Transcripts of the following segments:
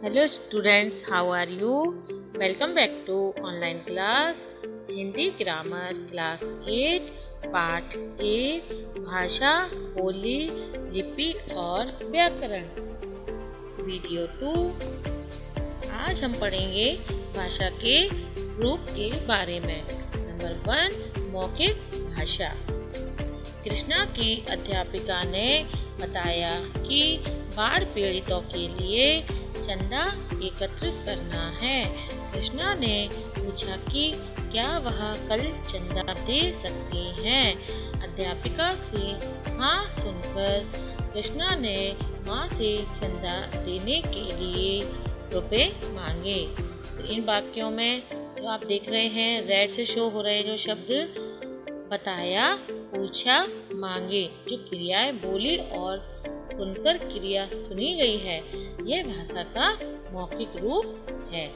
Hello students, how are you? Welcome back to online class Hindi grammar class 8 पाठ 1 भाषा, बोली, लिपि और व्याकरण। वीडियो 2। आज हम पढ़ेंगे भाषा के रूप के बारे में। नंबर 1, मौखिक भाषा। कृष्णा की अध्यापिका ने बताया कि बाढ़ पीड़ितों के लिए चंदा एकत्रित करना है। कृष्णा ने पूछा कि क्या वह कल चंदा दे सकती हैं। अध्यापिका से हाँ सुनकर कृष्णा ने माँ से चंदा देने के लिए रुपए मांगे। तो इन वाक्यों में जो आप देख रहे हैं, रेड से शो हो रहे जो शब्द बताया, पूछा, मांगे, जो क्रियाएं बोली और सुनकर क्रिया सुनी गई है, यह भाषा का मौखिक रूप है,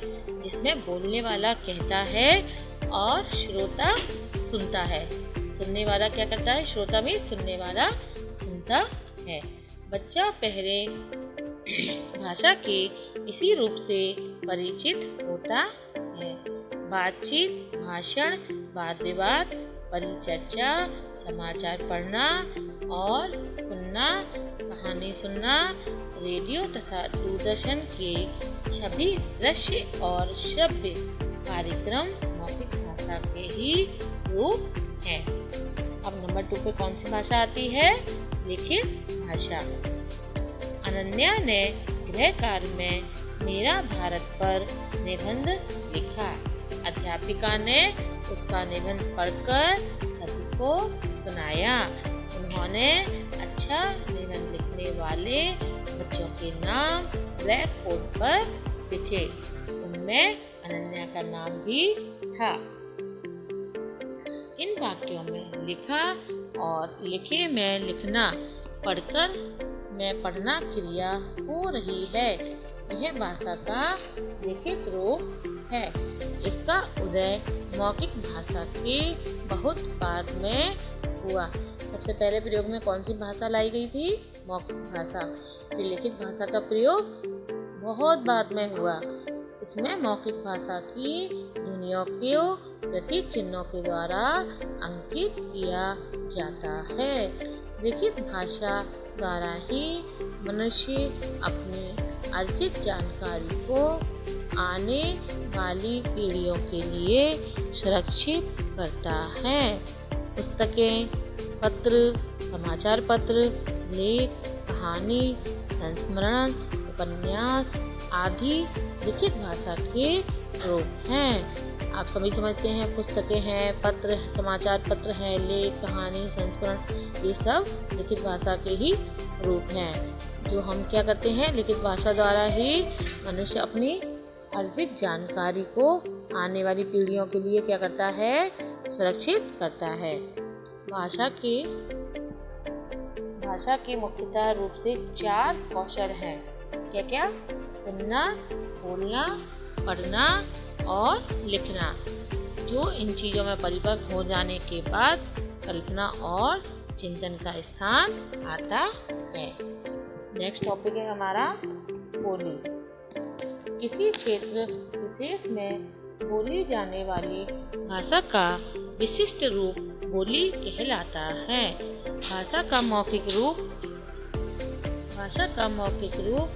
जिसमें बोलने वाला कहता है और श्रोता सुनता है। सुनने वाला क्या करता है? श्रोता में सुनने वाला सुनता है। बच्चा पहले भाषा के इसी रूप से परिचित होता है। बातचीत, भाषण, वाद विवाद, परिचर्चा, समाचार पढ़ना और सुनना, कहानी सुनना, रेडियो तथा दूरदर्शन के सभी दृश्य और श्रव्य कार्यक्रम मौखिक भाषा के ही रूप हैं। अब नंबर 2 पे कौन सी भाषा आती है? लिखित भाषा। अनन्या ने गृह कार्य में मेरा भारत पर निबंध लिखा। अध्यापिका ने उसका निबंध पढ़कर सभी को सुनाया। उन्होंने अच्छा निबंध लिखने वाले बच्चों के नाम ब्लैक बोर्ड पर लिखे। उनमें अनन्या का नाम भी था। इन वाक्यों में लिखा और लिखे में लिखना, पढ़कर में पढ़ना क्रिया हो रही है। यह भाषा का लिखित रूप है। इसका उदय मौखिक भाषा के बहुत बाद में हुआ। सबसे पहले प्रयोग में कौन सी भाषा लाई गई थी? मौखिक भाषा। फिर लिखित भाषा का प्रयोग बहुत बाद में हुआ। इसमें मौखिक भाषा की ध्वनियों को प्रतीक चिन्हों के द्वारा अंकित किया जाता है। लिखित भाषा द्वारा ही मनुष्य अपनी अर्जित जानकारी को आने वाली पीढ़ियों के लिए सुरक्षित करता है। पुस्तकें, पत्र, समाचार पत्र, लेख, कहानी, संस्मरण, उपन्यास आदि लिखित भाषा के रूप हैं। आप सभी समझते हैं, पुस्तकें हैं, पत्र, समाचार पत्र हैं, लेख, कहानी, संस्मरण, ये सब लिखित भाषा के ही रूप हैं। जो हम क्या करते हैं? लिखित भाषा द्वारा ही मनुष्य अपनी अर्जित जानकारी को आने वाली पीढ़ियों के लिए क्या करता है? सुरक्षित करता है। भाषा के मुख्यतः रूप से 4 कौशल हैं। क्या क्या? सुनना, बोलना, पढ़ना और लिखना। जो इन चीजों में परिपक्व हो जाने के बाद कल्पना और चिंतन का स्थान आता है। नेक्स्ट टॉपिक है हमारा बोली। किसी क्षेत्र विशेष में बोली जाने वाली भाषा का विशिष्ट रूप बोली कहलाता है। भाषा का मौखिक रूप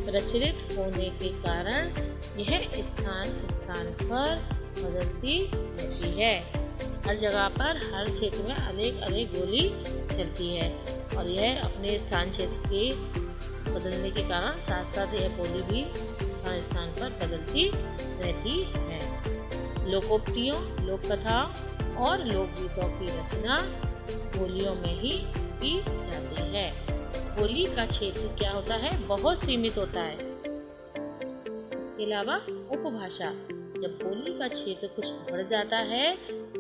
प्रचलित होने के कारण यह स्थान स्थान पर बदलती रहती है। हर जगह पर, हर क्षेत्र में अलग अलग बोली चलती है और यह अपने स्थान क्षेत्र के बदलने के कारण साथ साथ यह बोली भी स्थान स्थान पर बदलती रहती है। लोकोक्तियों, लोक कथाओं और लोकगीतों की रचना बोलियों में ही की जाती है। बोली का क्षेत्र क्या होता है? बहुत सीमित होता है। इसके अलावा उपभाषा, जब बोली का क्षेत्र कुछ बढ़ जाता है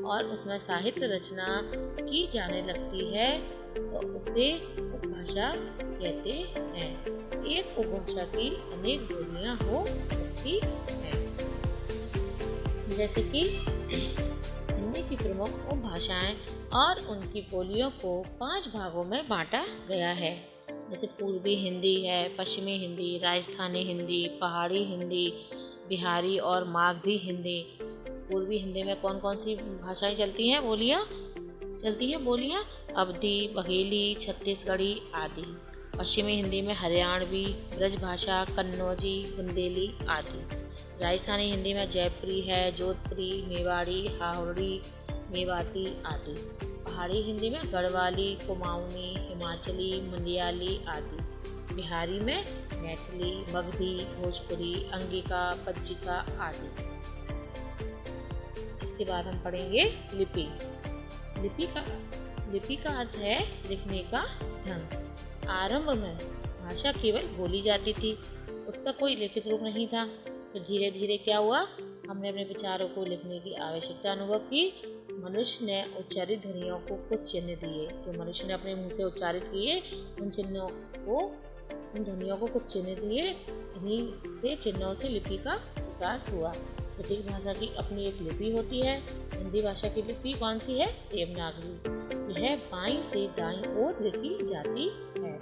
और उसमें साहित्य रचना की जाने लगती है तो उसे उपभाषा कहते हैं। एक उपभाषा की अनेक बोलियां हो सकती हैं। जैसे कि हिंदी की प्रमुख उपभाषाएं और उनकी बोलियों को 5 भागों में बांटा गया है। जैसे पूर्वी हिंदी है, पश्चिमी हिंदी, राजस्थानी हिंदी, पहाड़ी हिंदी, बिहारी और मागधी हिंदी। पूर्वी हिंदी में कौन कौन सी भाषाएं चलती हैं बोलियाँ? अवधी, बघेली, छत्तीसगढ़ी आदि। पश्चिमी हिंदी में हरियाणवी, ब्रजभाषा, कन्नौजी, बुंदेली आदि। राजस्थानी हिंदी में जयपुरी है, जोधपुरी, मेवाड़ी, हावड़ी, मेवाती आदि। पहाड़ी हिंदी में गढ़वाली, कुमाऊनी, हिमाचली, मलयाली आदि। बिहारी में मैथिली, मगधी, भोजपुरी, अंगिका, पज्जिका आदि। इसके बाद हम पढ़ेंगे लिपि। लिपि का अर्थ है लिखने का ढंग। आरंभ में भाषा केवल बोली जाती थी, उसका कोई लिखित रूप नहीं था। तो धीरे धीरे क्या हुआ, हमने अपने विचारों को लिखने की आवश्यकता अनुभव की। मनुष्य ने उच्चारित ध्वनियों को कुछ चिन्ह दिए, जो मनुष्य ने अपने मुंह से उच्चारित किए उन ध्वनियों को कुछ चिन्ह दिए। इन्हीं चिन्हों से लिपि का विकास हुआ। प्रत्येक भाषा की अपनी एक लिपि होती है। हिंदी भाषा की लिपि कौन सी है? देवनागरी। यह बाईं से दाईं ओर लिखी जाती है।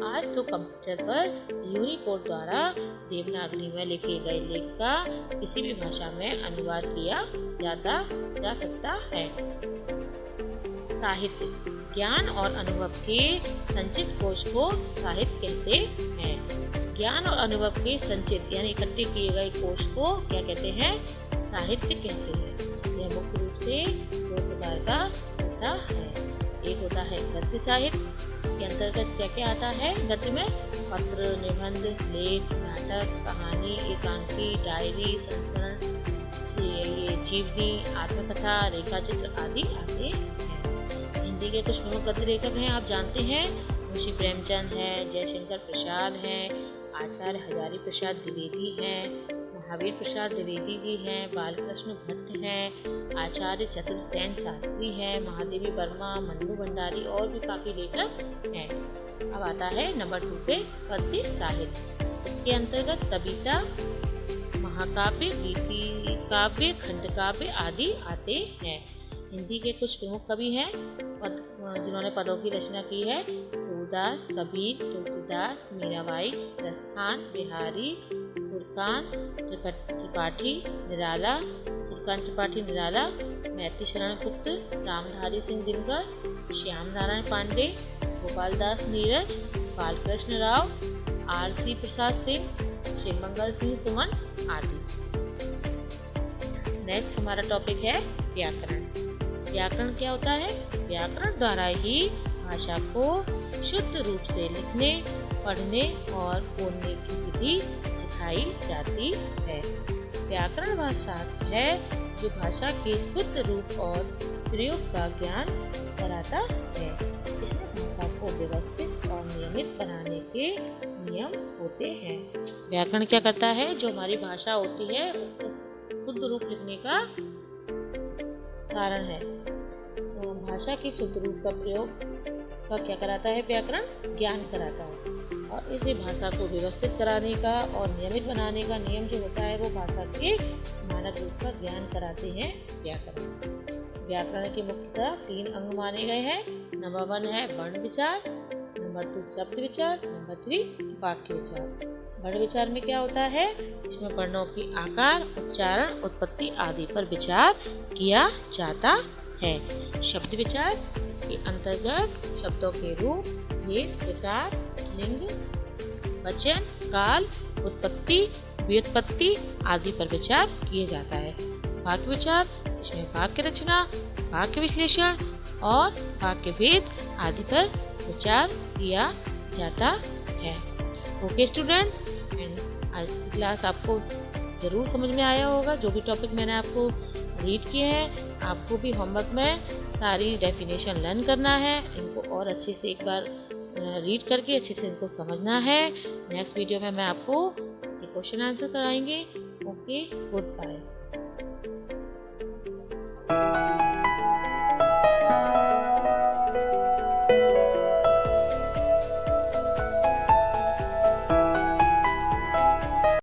आज तो कंप्यूटर पर यूनिकोड द्वारा देवनागरी में लिखे गए लेख का किसी भी भाषा में अनुवाद किया जा सकता है। साहित्य, ज्ञान और अनुभव के संचित कोश को साहित्य कहते हैं। ज्ञान और अनुभव के संचित यानी इकट्ठे किए गए कोश को क्या कहते हैं? साहित्य कहते हैं। यह मुख्य रूप से दो प्रकार का होता है। एक होता है गद्य साहित्य। इसके अंतर्गत क्या क्या आता है? गद्य में पत्र, निबंध, लेख, नाटक, कहानी, एकांकी, डायरी, संस्मरण, जीवनी, आत्मकथा, रेखाचित्र आदि आते हैं। हिंदी के कुछ प्रमुख गद्य लेखक हैं, आप जानते हैं। मुंशी प्रेमचंद हैं, जयशंकर प्रसाद हैं, आचार्य हजारी प्रसाद द्विवेदी हैं, महावीर प्रसाद द्विवेदी जी हैं, बालकृष्ण भट्ट हैं, आचार्य चतुर्सेन शास्त्री हैं, महादेवी वर्मा, मन्नू भंडारी और भी काफी लेखक हैं। अब आता है नंबर 2 पे पद्य साहित्य। इसके अंतर्गत कविता, महाकाव्य, गीति काव्य, खंडकाव्य आदि आते हैं। हिंदी के कुछ प्रमुख कवि हैं जिन्होंने पदों की रचना की है। सूरदास, कबीर, तुलसीदास, मीराबाई, रसखान, बिहारी, सुरकान त्रिपाठी निराला, मैत्री शरण गुप्त, रामधारी सिंह दिनकर, श्याम नारायण पांडे, गोपाल दास नीरज, बालकृष्ण राव, आर.सी. प्रसाद सिंह, शिवमंगल सिंह सुमन आदि। नेक्स्ट हमारा टॉपिक है व्याकरण। व्याकरण क्या होता है? व्याकरण द्वारा ही भाषा को शुद्ध रूप से लिखने, पढ़ने और बोलने की विधि सिखाई जाती है। व्याकरण वह शास्त्र है जो भाषा के शुद्ध रूप और प्रयोग का ज्ञान कराता है। इसमें भाषा को व्यवस्थित और नियमित बनाने के नियम होते हैं। व्याकरण क्या करता है? जो हमारी भाषा होती है उसका शुद्ध रूप लिखने का कारण है। तो भाषा की शुद्ध रूप का प्रयोग का क्या कराता है? व्याकरण ज्ञान कराता है। और इसी भाषा को व्यवस्थित कराने का और नियमित बनाने का नियम जो होता है वो भाषा के मानक रूप का ज्ञान कराते हैं व्याकरण। व्याकरण के मुख्यतः 3 अंग माने गए हैं। नंबर 1 है वर्ण विचार, नंबर 2 शब्द विचार, नंबर 3 वाक्य विचार। वर्ण विचार में क्या होता है? इसमें वर्णों की आकार, उच्चारण, उत्पत्ति आदि पर विचार किया जाता है। शब्द विचार, इसके अंतर्गत शब्दों के रूप, भेद, प्रकार, लिंग, वचन, काल, उत्पत्ति, व्युत्पत्ति आदि पर विचार किया जाता है। वाक्य विचार, इसमें वाक्य रचना, वाक्य विश्लेषण और वाक्य भेद आदि पर विचार किया जाता है। ओके स्टूडेंट, आज की क्लास आपको ज़रूर समझ में आया होगा। जो भी टॉपिक मैंने आपको रीड किए हैं, आपको भी होमवर्क में सारी डेफिनेशन लर्न करना है। इनको और अच्छे से एक बार रीड करके अच्छे से इनको समझना है। नेक्स्ट वीडियो में मैं आपको इसके क्वेश्चन आंसर कराएंगे। Okay, good bye.